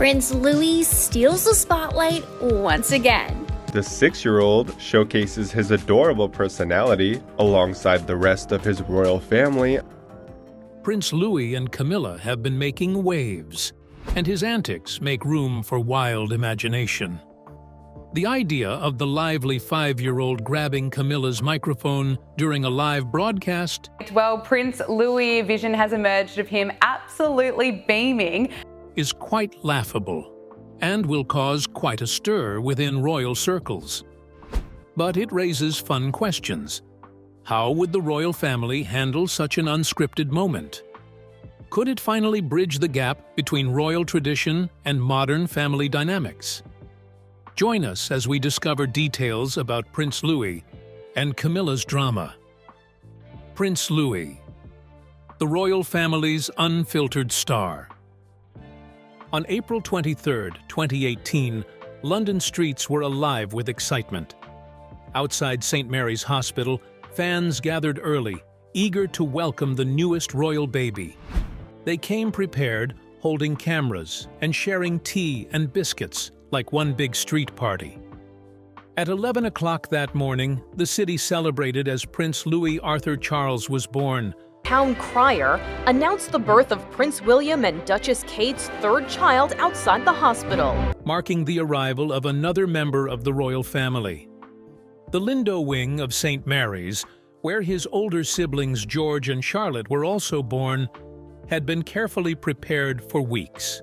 Prince Louis steals the spotlight once again. The 6-year-old showcases his adorable personality alongside the rest of his royal family. Prince Louis and Camilla have been making waves, and his antics make room for wild imagination. The idea of the lively 5-year-old grabbing Camilla's microphone during a live broadcast. Well, Prince Louis' vision has emerged of him absolutely beaming. Is quite laughable and will cause quite a stir within royal circles. But it raises fun questions. How would the royal family handle such an unscripted moment? Could it finally bridge the gap between royal tradition and modern family dynamics? Join us as we discover details about Prince Louis and Camilla's drama. Prince Louis, the royal family's unfiltered star. On April 23, 2018, London streets were alive with excitement. Outside St. Mary's Hospital, fans gathered early, eager to welcome the newest royal baby. They came prepared, holding cameras and sharing tea and biscuits like one big street party. At 11 o'clock that morning, the city celebrated as Prince Louis Arthur Charles was born. Town crier announced the birth of Prince William and Duchess Kate's third child outside the hospital, marking the arrival of another member of the royal family. The Lindo wing of St. Mary's, where his older siblings George and Charlotte were also born, had been carefully prepared for weeks.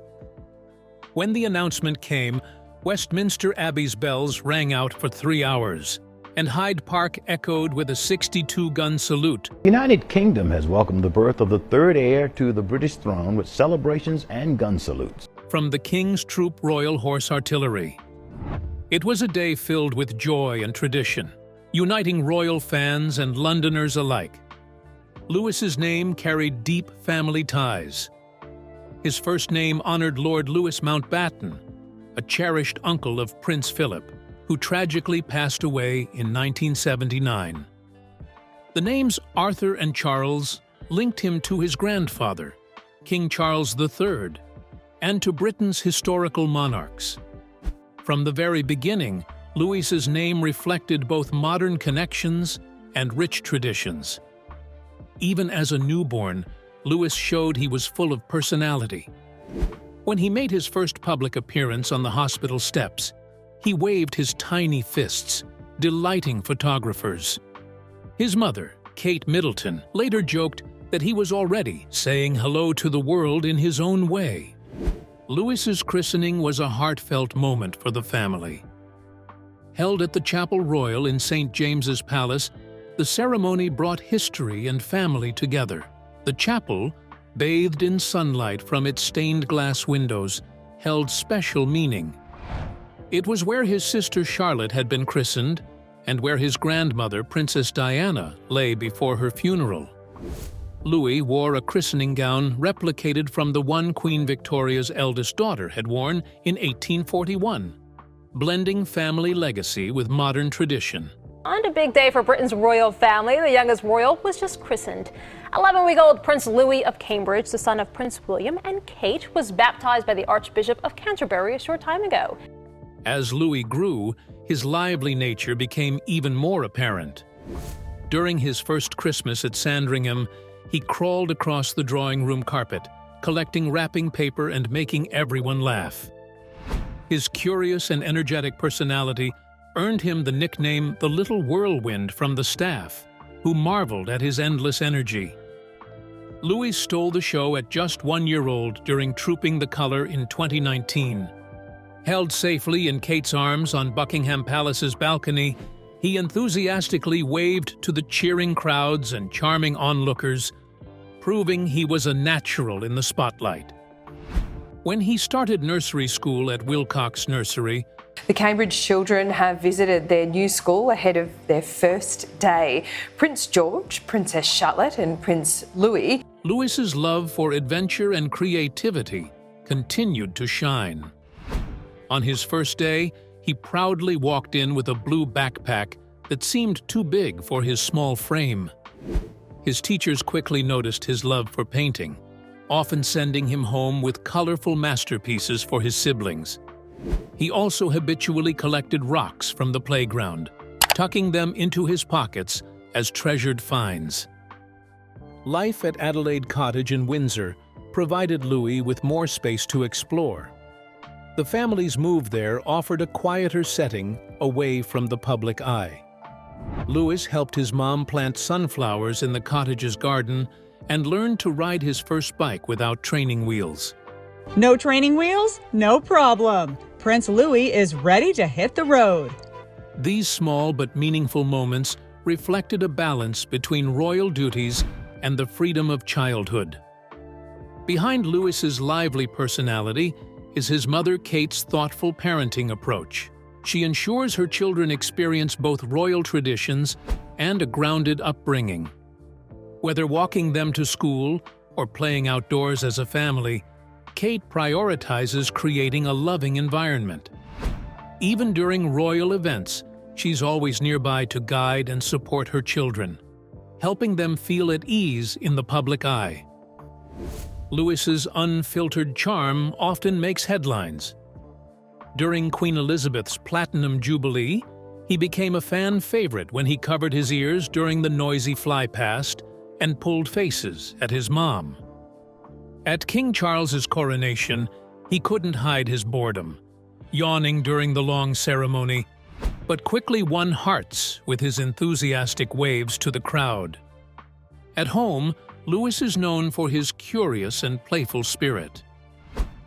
When the announcement came, Westminster Abbey's bells rang out for 3 hours, and Hyde Park echoed with a 62-gun salute. The United Kingdom has welcomed the birth of the third heir to the British throne with celebrations and gun salutes from the King's Troop Royal Horse Artillery. It was a day filled with joy and tradition, uniting royal fans and Londoners alike. Louis's name carried deep family ties. His first name honored Lord Louis Mountbatten, a cherished uncle of Prince Philip, who tragically passed away in 1979. The names Arthur and Charles linked him to his grandfather, King Charles III, and to Britain's historical monarchs. From the very beginning, Louis's name reflected both modern connections and rich traditions. Even as a newborn, Louis showed he was full of personality. When he made his first public appearance on the hospital steps, he waved his tiny fists, delighting photographers. His mother, Kate Middleton, later joked that he was already saying hello to the world in his own way. Louis's christening was a heartfelt moment for the family. Held at the Chapel Royal in St. James's Palace, the ceremony brought history and family together. The chapel, bathed in sunlight from its stained glass windows, held special meaning. It was where his sister Charlotte had been christened and where his grandmother, Princess Diana, lay before her funeral. Louis wore a christening gown replicated from the one Queen Victoria's eldest daughter had worn in 1841, blending family legacy with modern tradition. And a big day for Britain's royal family. The youngest royal was just christened. 11-week-old Prince Louis of Cambridge, the son of Prince William and Kate, was baptized by the Archbishop of Canterbury a short time ago. As Louis grew, his lively nature became even more apparent. During his first Christmas at Sandringham, he crawled across the drawing room carpet, collecting wrapping paper and making everyone laugh. His curious and energetic personality earned him the nickname the Little Whirlwind from the staff, who marveled at his endless energy. Louis stole the show at just 1 year old during Trooping the Colour in 2019. Held safely in Kate's arms on Buckingham Palace's balcony, he enthusiastically waved to the cheering crowds and charming onlookers, proving he was a natural in the spotlight. When he started nursery school at Wilcox Nursery, the Cambridge children have visited their new school ahead of their first day. Prince George, Princess Charlotte and Prince Louis. Louis's love for adventure and creativity continued to shine. On his first day, he proudly walked in with a blue backpack that seemed too big for his small frame. His teachers quickly noticed his love for painting, often sending him home with colorful masterpieces for his siblings. He also habitually collected rocks from the playground, tucking them into his pockets as treasured finds. Life at Adelaide Cottage in Windsor provided Louis with more space to explore. The family's move there offered a quieter setting away from the public eye. Louis helped his mom plant sunflowers in the cottage's garden and learned to ride his first bike without training wheels. No training wheels? No problem. Prince Louis is ready to hit the road. These small but meaningful moments reflected a balance between royal duties and the freedom of childhood. Behind Louis's lively personality is his mother Kate's thoughtful parenting approach. She ensures her children experience both royal traditions and a grounded upbringing. Whether walking them to school or playing outdoors as a family, Kate prioritizes creating a loving environment. Even during royal events, she's always nearby to guide and support her children, helping them feel at ease in the public eye. Louis's unfiltered charm often makes headlines. During Queen Elizabeth's Platinum Jubilee, he became a fan favorite when he covered his ears during the noisy flypast and pulled faces at his mom. At King Charles's coronation, he couldn't hide his boredom, yawning during the long ceremony, but quickly won hearts with his enthusiastic waves to the crowd. At home, Louis is known for his curious and playful spirit.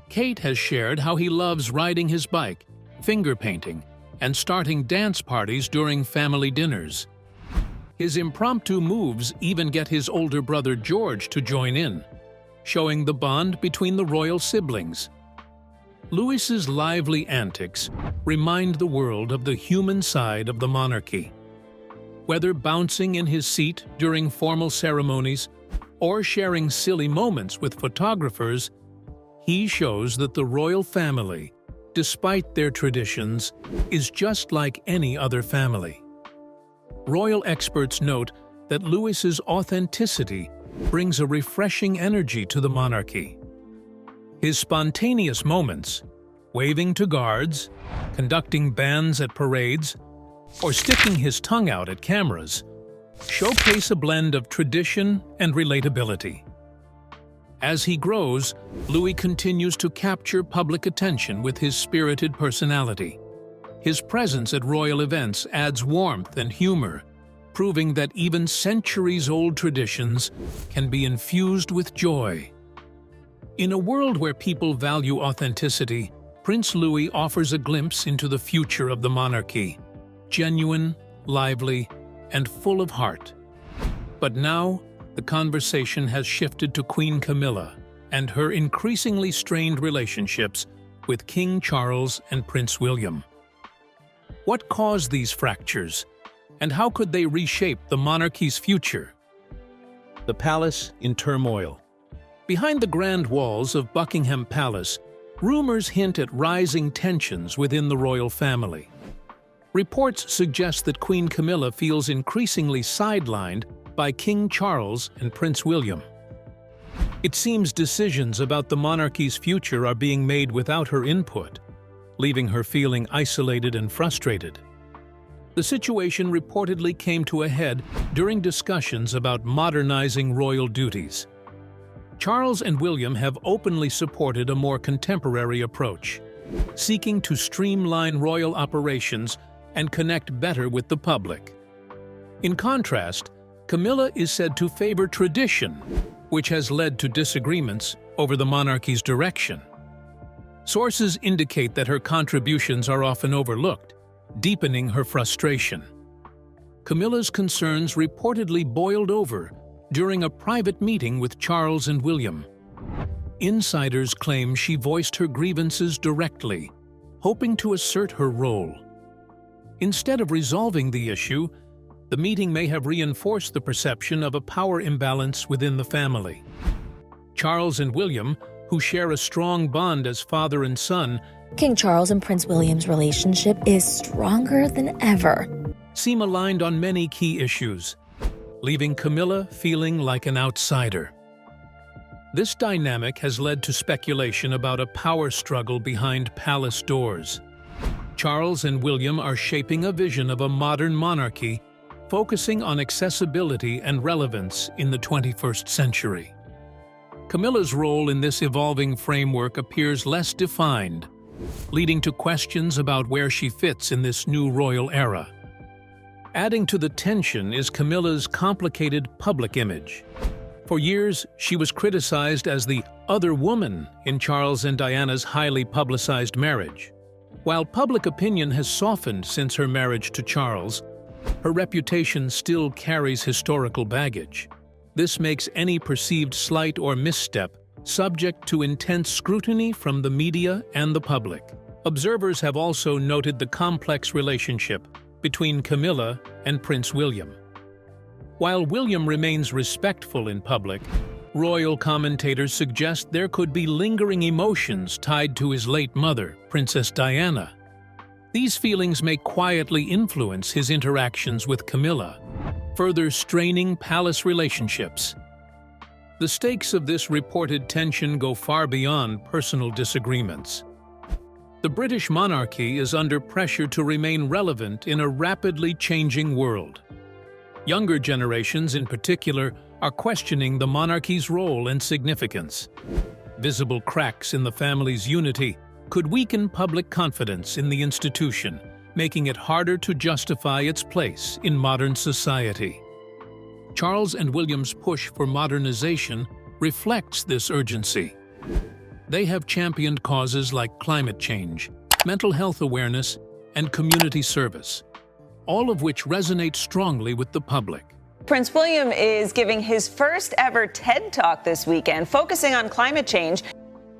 Kate has shared how he loves riding his bike, finger painting, and starting dance parties during family dinners. His impromptu moves even get his older brother George to join in, showing the bond between the royal siblings. Louis's lively antics remind the world of the human side of the monarchy. Whether bouncing in his seat during formal ceremonies or sharing silly moments with photographers, he shows that the royal family, despite their traditions, is just like any other family. Royal experts note that Louis's authenticity brings a refreshing energy to the monarchy. His spontaneous moments, waving to guards, conducting bands at parades, or sticking his tongue out at cameras, showcase a blend of tradition and relatability. As he grows, Louis continues to capture public attention with his spirited personality. His presence at royal events adds warmth and humor, proving that even centuries-old traditions can be infused with joy. In a world where people value authenticity, Prince Louis offers a glimpse into the future of the monarchy, genuine, lively, and full of heart. But now, the conversation has shifted to Queen Camilla and her increasingly strained relationships with King Charles and Prince William. What caused these fractures, and how could they reshape the monarchy's future? The Palace in Turmoil. Behind the grand walls of Buckingham Palace, rumors hint at rising tensions within the royal family. Reports suggest that Queen Camilla feels increasingly sidelined by King Charles and Prince William. It seems decisions about the monarchy's future are being made without her input, leaving her feeling isolated and frustrated. The situation reportedly came to a head during discussions about modernizing royal duties. Charles and William have openly supported a more contemporary approach, seeking to streamline royal operations and connect better with the public. In contrast, Camilla is said to favor tradition, which has led to disagreements over the monarchy's direction. Sources indicate that her contributions are often overlooked, deepening her frustration. Camilla's concerns reportedly boiled over during a private meeting with Charles and William. Insiders claim she voiced her grievances directly, hoping to assert her role. Instead of resolving the issue, the meeting may have reinforced the perception of a power imbalance within the family. Charles and William, who share a strong bond as father and son, King Charles and Prince William's relationship is stronger than ever, seem aligned on many key issues, leaving Camilla feeling like an outsider. This dynamic has led to speculation about a power struggle behind palace doors. Charles and William are shaping a vision of a modern monarchy, focusing on accessibility and relevance in the 21st century. Camilla's role in this evolving framework appears less defined, leading to questions about where she fits in this new royal era. Adding to the tension is Camilla's complicated public image. For years, she was criticized as the other woman in Charles and Diana's highly publicized marriage. While public opinion has softened since her marriage to Charles, her reputation still carries historical baggage. This makes any perceived slight or misstep subject to intense scrutiny from the media and the public. Observers have also noted the complex relationship between Camilla and Prince William. While William remains respectful in public, royal commentators suggest there could be lingering emotions tied to his late mother, Princess Diana. These feelings may quietly influence his interactions with Camilla, further straining palace relationships. The stakes of this reported tension go far beyond personal disagreements. The British monarchy is under pressure to remain relevant in a rapidly changing world. Younger generations, in particular, are questioning the monarchy's role and significance. Visible cracks in the family's unity could weaken public confidence in the institution, making it harder to justify its place in modern society. Charles and William's push for modernization reflects this urgency. They have championed causes like climate change, mental health awareness, and community service, all of which resonate strongly with the public. Prince William is giving his first ever TED Talk this weekend, focusing on climate change.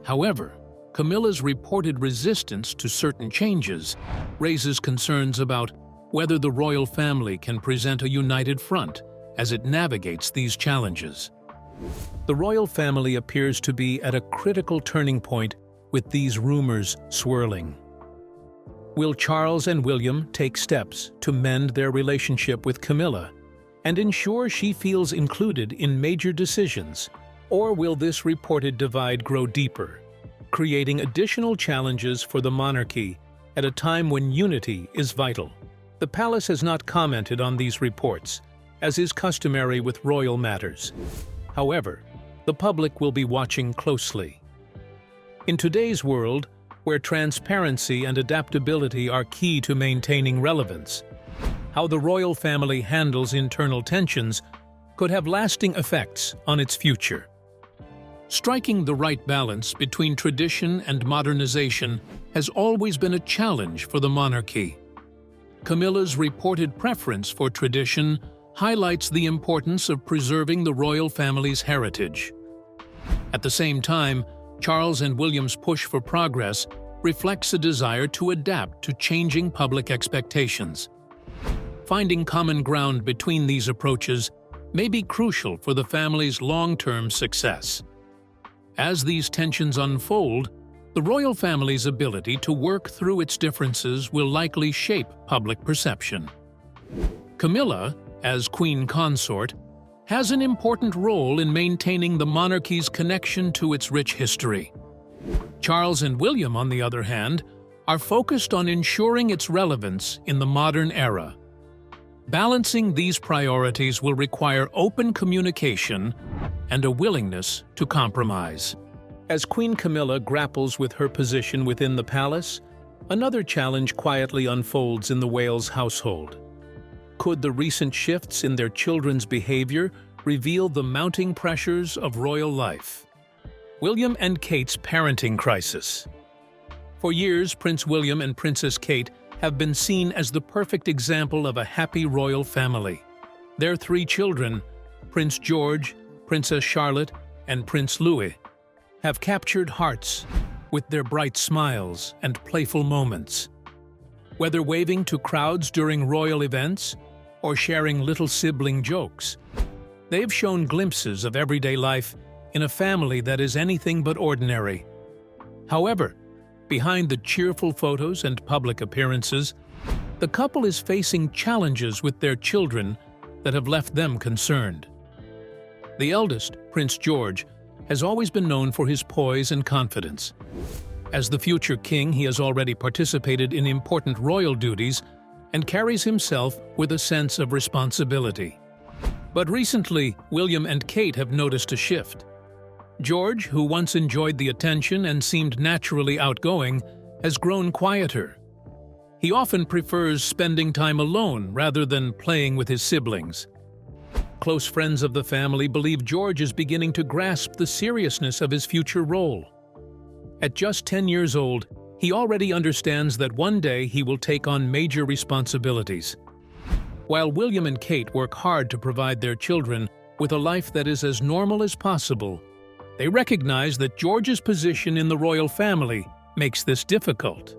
However, Camilla's reported resistance to certain changes raises concerns about whether the royal family can present a united front as it navigates these challenges. The royal family appears to be at a critical turning point with these rumors swirling. Will Charles and William take steps to mend their relationship with Camilla and ensure she feels included in major decisions, or will this reported divide grow deeper, creating additional challenges for the monarchy at a time when unity is vital? The palace has not commented on these reports, as is customary with royal matters. However, the public will be watching closely. In today's world, where transparency and adaptability are key to maintaining relevance, how the royal family handles internal tensions could have lasting effects on its future. Striking the right balance between tradition and modernization has always been a challenge for the monarchy. Camilla's reported preference for tradition highlights the importance of preserving the royal family's heritage. At the same time, Charles and William's push for progress reflects a desire to adapt to changing public expectations. Finding common ground between these approaches may be crucial for the family's long-term success. As these tensions unfold, the royal family's ability to work through its differences will likely shape public perception. Camilla, as queen consort, has an important role in maintaining the monarchy's connection to its rich history. Charles and William, on the other hand, are focused on ensuring its relevance in the modern era. Balancing these priorities will require open communication and a willingness to compromise. As Queen Camilla grapples with her position within the palace, another challenge quietly unfolds in the Wales household. Could the recent shifts in their children's behavior reveal the mounting pressures of royal life? William and Kate's parenting crisis. For years, Prince William and Princess Kate have been seen as the perfect example of a happy royal family. Their three children, Prince George, Princess Charlotte, and Prince Louis, have captured hearts with their bright smiles and playful moments. Whether waving to crowds during royal events or sharing little sibling jokes, they've shown glimpses of everyday life in a family that is anything but ordinary. However, behind the cheerful photos and public appearances, the couple is facing challenges with their children that have left them concerned. The eldest, Prince George, has always been known for his poise and confidence. As the future king, he has already participated in important royal duties and carries himself with a sense of responsibility. But recently, William and Kate have noticed a shift. George, who once enjoyed the attention and seemed naturally outgoing, has grown quieter. He often prefers spending time alone rather than playing with his siblings. Close friends of the family believe George is beginning to grasp the seriousness of his future role. At just 10 years old, he already understands that one day he will take on major responsibilities. While William and Kate work hard to provide their children with a life that is as normal as possible, they recognize that George's position in the royal family makes this difficult.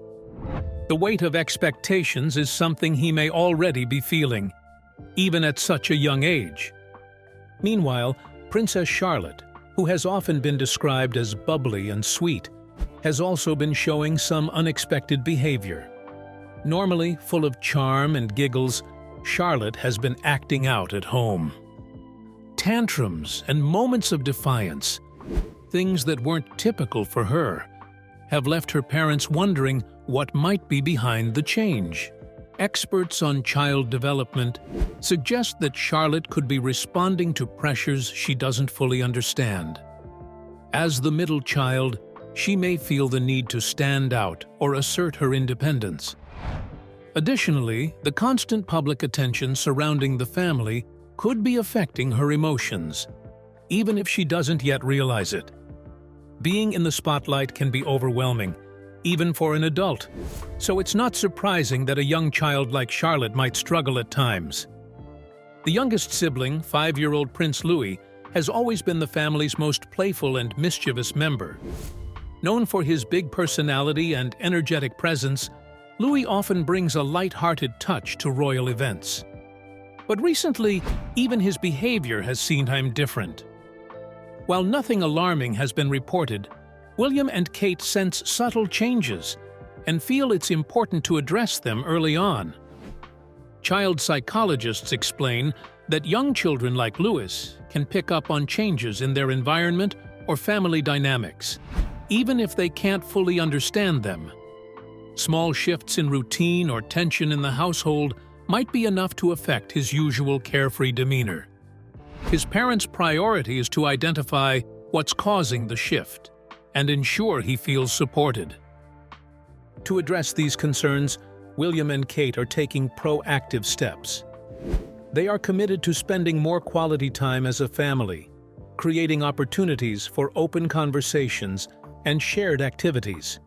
The weight of expectations is something he may already be feeling, even at such a young age. Meanwhile, Princess Charlotte, who has often been described as bubbly and sweet, has also been showing some unexpected behavior. Normally full of charm and giggles, Charlotte has been acting out at home. Tantrums and moments of defiance, things that weren't typical for her, have left her parents wondering what might be behind the change. Experts on child development suggest that Charlotte could be responding to pressures she doesn't fully understand. As the middle child, she may feel the need to stand out or assert her independence. Additionally, the constant public attention surrounding the family could be affecting her emotions, even if she doesn't yet realize it. Being in the spotlight can be overwhelming, even for an adult, so it's not surprising that a young child like Charlotte might struggle at times. The youngest sibling, 5-year-old Prince Louis, has always been the family's most playful and mischievous member. Known for his big personality and energetic presence, Louis often brings a light-hearted touch to royal events. But recently, even his behavior has seemed different. While nothing alarming has been reported, William and Kate sense subtle changes and feel it's important to address them early on. Child psychologists explain that young children like Louis can pick up on changes in their environment or family dynamics, even if they can't fully understand them. Small shifts in routine or tension in the household might be enough to affect his usual carefree demeanor. His parents' priority is to identify what's causing the shift and ensure he feels supported. To address these concerns, William and Kate are taking proactive steps. They are committed to spending more quality time as a family, creating opportunities for open conversations and shared activities.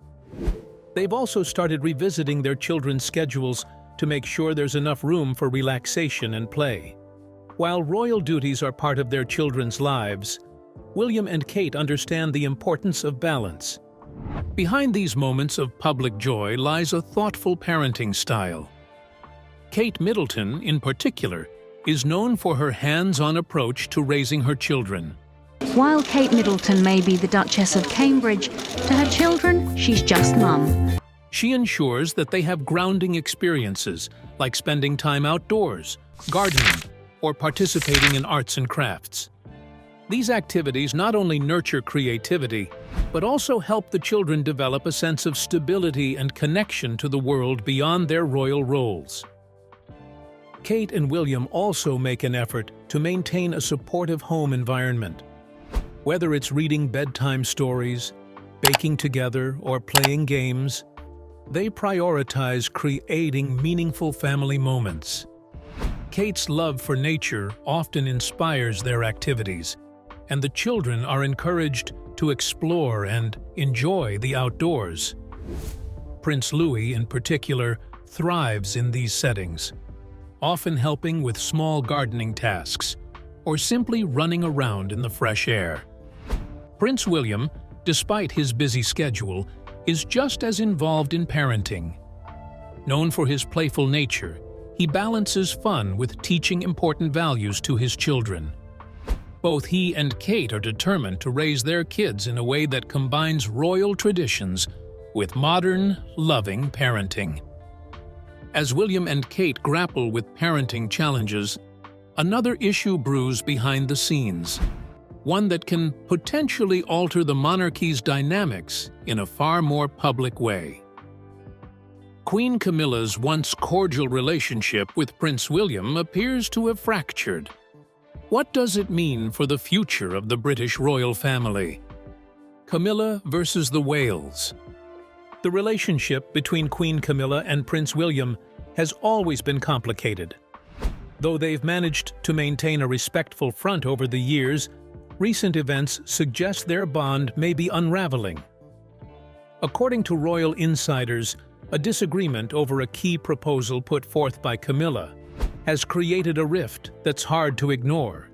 They've also started revisiting their children's schedules to make sure there's enough room for relaxation and play. While royal duties are part of their children's lives, William and Kate understand the importance of balance. Behind these moments of public joy lies a thoughtful parenting style. Kate Middleton, in particular, is known for her hands-on approach to raising her children. While Kate Middleton may be the Duchess of Cambridge, to her children, she's just mum. She ensures that they have grounding experiences, like spending time outdoors, gardening, or participating in arts and crafts. These activities not only nurture creativity, but also help the children develop a sense of stability and connection to the world beyond their royal roles. Kate and William also make an effort to maintain a supportive home environment. Whether it's reading bedtime stories, baking together, or playing games, they prioritize creating meaningful family moments. Kate's love for nature often inspires their activities, and the children are encouraged to explore and enjoy the outdoors. Prince Louis, in particular, thrives in these settings, often helping with small gardening tasks or simply running around in the fresh air. Prince William, despite his busy schedule, is just as involved in parenting. Known for his playful nature, he balances fun with teaching important values to his children. Both he and Kate are determined to raise their kids in a way that combines royal traditions with modern, loving parenting. As William and Kate grapple with parenting challenges, another issue brews behind the scenes. one that can potentially alter the monarchy's dynamics in a far more public way. Queen Camilla's once cordial relationship with Prince William appears to have fractured. What does it mean for the future of the British royal family? Camilla versus the Wales. The relationship between Queen Camilla and Prince William has always been complicated. Though they've managed to maintain a respectful front over the years, recent events suggest their bond may be unraveling. According to royal insiders, a disagreement over a key proposal put forth by Camilla has created a rift that's hard to ignore.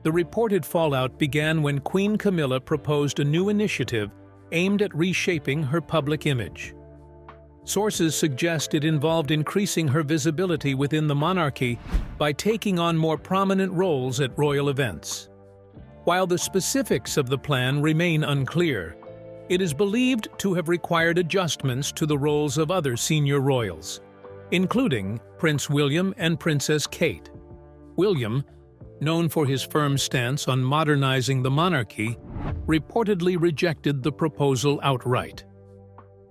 The reported fallout began when Queen Camilla proposed a new initiative aimed at reshaping her public image. Sources suggest it involved increasing her visibility within the monarchy by taking on more prominent roles at royal events. While the specifics of the plan remain unclear, it is believed to have required adjustments to the roles of other senior royals, including Prince William and Princess Kate. William, known for his firm stance on modernizing the monarchy, reportedly rejected the proposal outright.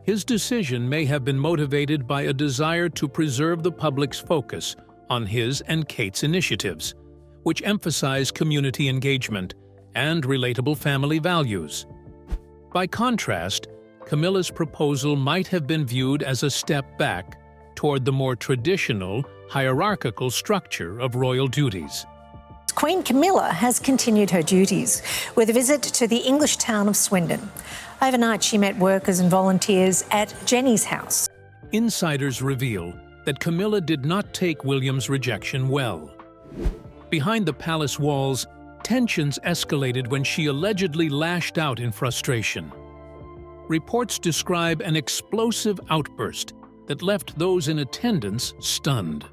His decision may have been motivated by a desire to preserve the public's focus on his and Kate's initiatives, which emphasize community engagement and relatable family values. By contrast, Camilla's proposal might have been viewed as a step back toward the more traditional, hierarchical structure of royal duties. Queen Camilla has continued her duties with a visit to the English town of Swindon. Overnight, she met workers and volunteers at Jenny's house. Insiders reveal that Camilla did not take William's rejection well. Behind the palace walls, tensions escalated when she allegedly lashed out in frustration. Reports describe an explosive outburst that left those in attendance stunned.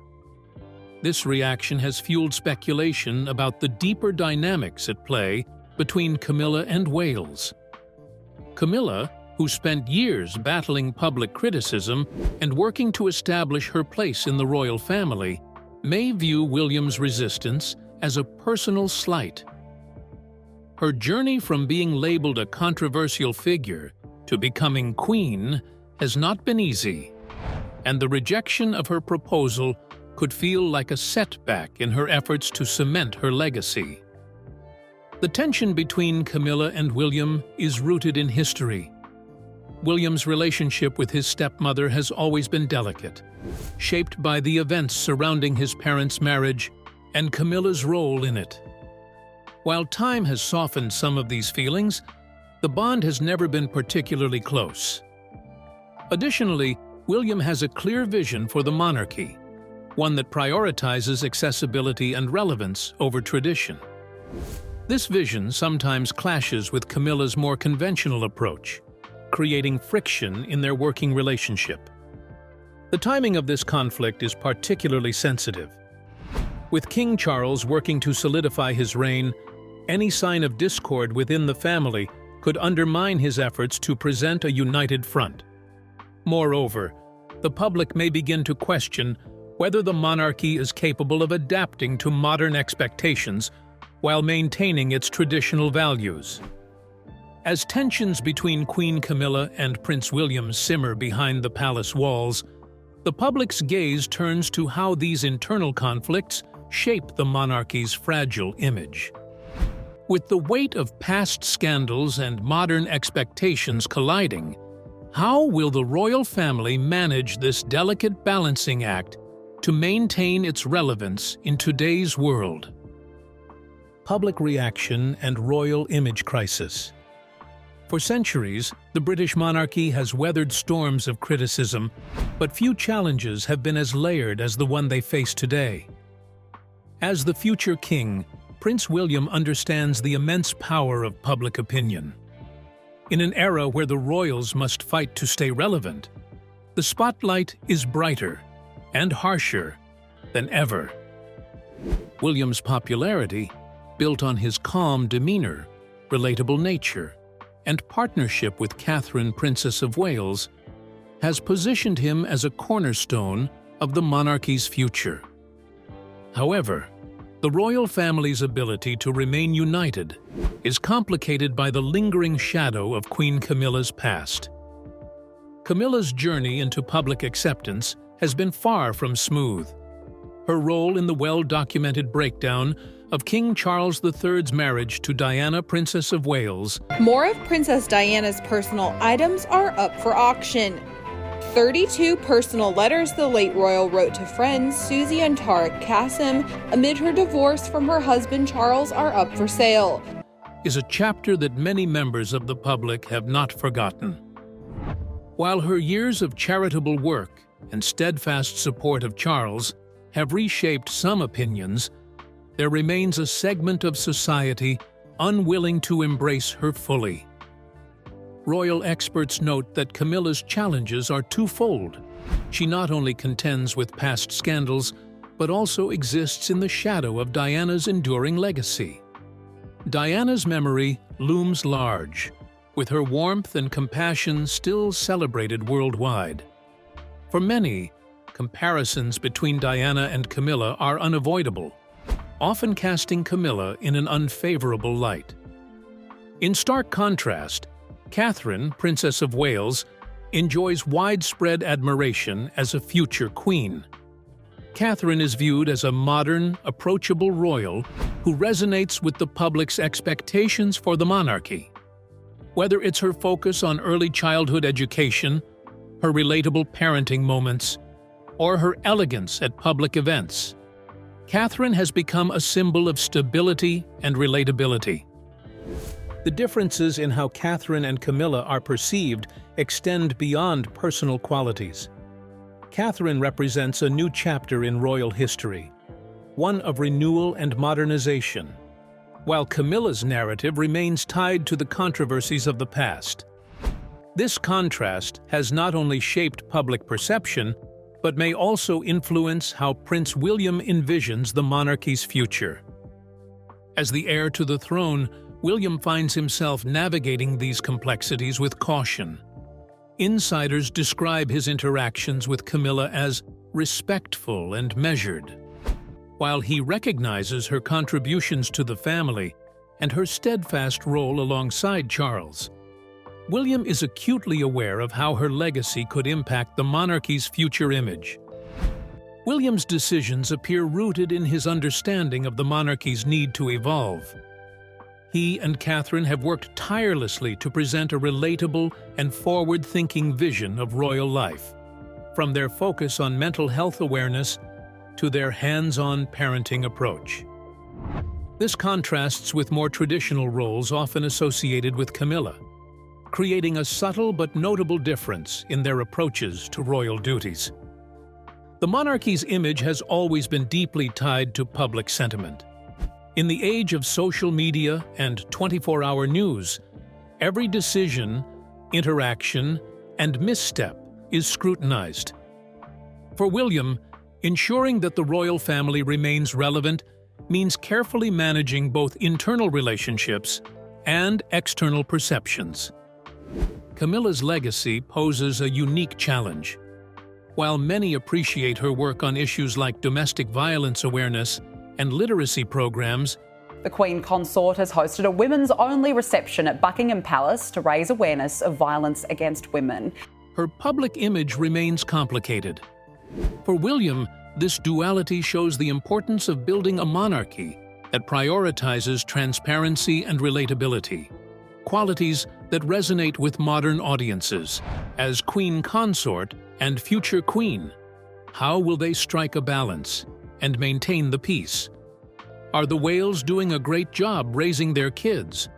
This reaction has fueled speculation about the deeper dynamics at play between Camilla and Wales. Camilla, who spent years battling public criticism and working to establish her place in the royal family, may view William's resistance as a personal slight. Her journey from being labeled a controversial figure to becoming queen has not been easy, and the rejection of her proposal could feel like a setback in her efforts to cement her legacy. The tension between Camilla and William is rooted in history. William's relationship with his stepmother has always been delicate, shaped by the events surrounding his parents' marriage and Camilla's role in it. While time has softened some of these feelings, the bond has never been particularly close. Additionally, William has a clear vision for the monarchy, one that prioritizes accessibility and relevance over tradition. This vision sometimes clashes with Camilla's more conventional approach, creating friction in their working relationship. The timing of this conflict is particularly sensitive. With King Charles working to solidify his reign, any sign of discord within the family could undermine his efforts to present a united front. Moreover, the public may begin to question whether the monarchy is capable of adapting to modern expectations while maintaining its traditional values. As tensions between Queen Camilla and Prince William simmer behind the palace walls, the public's gaze turns to how these internal conflicts shape the monarchy's fragile image. With the weight of past scandals and modern expectations colliding, how will the royal family manage this delicate balancing act to maintain its relevance in today's world? Public reaction and royal image crisis. For centuries, the British monarchy has weathered storms of criticism, but few challenges have been as layered as the one they face today. As the future king, Prince William understands the immense power of public opinion. In an era where the royals must fight to stay relevant, the spotlight is brighter and harsher than ever. William's popularity, built on his calm demeanor, relatable nature, and partnership with Catherine, Princess of Wales, has positioned him as a cornerstone of the monarchy's future. However, The royal family's ability to remain united is complicated by the lingering shadow of Queen Camilla's past. Camilla's journey into public acceptance has been far from smooth. Her role in the well-documented breakdown of King Charles III's marriage to Diana, Princess of Wales. More of Princess Diana's personal items are up for auction. 32 personal letters the late royal wrote to friends Susie and Tariq Qasim amid her divorce from her husband Charles are up for sale. Is a chapter that many members of the public have not forgotten. While her years of charitable work and steadfast support of Charles have reshaped some opinions, there remains a segment of society unwilling to embrace her fully. Royal experts note that Camilla's challenges are twofold. She not only contends with past scandals, but also exists in the shadow of Diana's enduring legacy. Diana's memory looms large, with her warmth and compassion still celebrated worldwide. For many, comparisons between Diana and Camilla are unavoidable, often casting Camilla in an unfavorable light. In stark contrast, Catherine, Princess of Wales, enjoys widespread admiration as a future queen. Catherine is viewed as a modern, approachable royal who resonates with the public's expectations for the monarchy. Whether it's her focus on early childhood education, her relatable parenting moments, or her elegance at public events, Catherine has become a symbol of stability and relatability. The differences in how Catherine and Camilla are perceived extend beyond personal qualities. Catherine represents a new chapter in royal history, one of renewal and modernization, while Camilla's narrative remains tied to the controversies of the past. This contrast has not only shaped public perception, but may also influence how Prince William envisions the monarchy's future. As the heir to the throne, William finds himself navigating these complexities with caution. Insiders describe his interactions with Camilla as respectful and measured. While he recognizes her contributions to the family and her steadfast role alongside Charles, William is acutely aware of how her legacy could impact the monarchy's future image. William's decisions appear rooted in his understanding of the monarchy's need to evolve. He and Catherine have worked tirelessly to present a relatable and forward-thinking vision of royal life, from their focus on mental health awareness to their hands-on parenting approach. This contrasts with more traditional roles often associated with Camilla, creating a subtle but notable difference in their approaches to royal duties. The monarchy's image has always been deeply tied to public sentiment. In the age of social media and 24-hour news, every decision, interaction, and misstep is scrutinized. For William, ensuring that the royal family remains relevant means carefully managing both internal relationships and external perceptions. Camillas Legacy poses a unique challenge. While many appreciate her work on issues like domestic violence awareness and literacy programs, the Queen Consort has hosted a women's-only reception at Buckingham Palace to raise awareness of violence against women. Her public image remains complicated. For William, this duality shows the importance of building a monarchy that prioritizes transparency and relatability, qualities that resonate with modern audiences. As Queen Consort and future Queen, how will they strike a balance and maintain the peace? Are the Wales doing a great job raising their kids?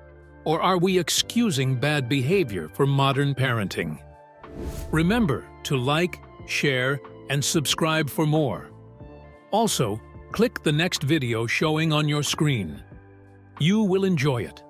Or are we excusing bad behavior for modern parenting? Remember to like, share, and subscribe for more. Also, click the next video showing on your screen. You will enjoy it.